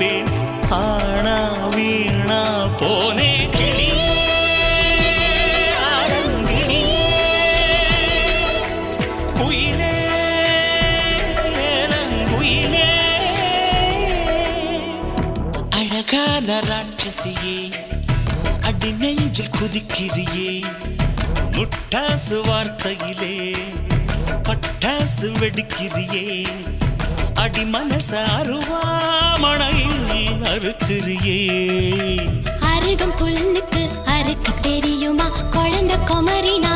இருப்பேன். ஆனா வீணா போனே கிளி ஆரங்கிளி குயிலே ஏலங்குயிலே அழகான ராட்சசியே அடி நெஞ்சில் குதிக்கிறியே முட்டாசு வார்த்தையிலே பட்டாசு வெடிக்கிறியே அடி மனச அருவாமணையில் அறுக்கிறியே அருகம் புல்லுக்கு அறுக்க தெரியுமா குழந்தை குமரினா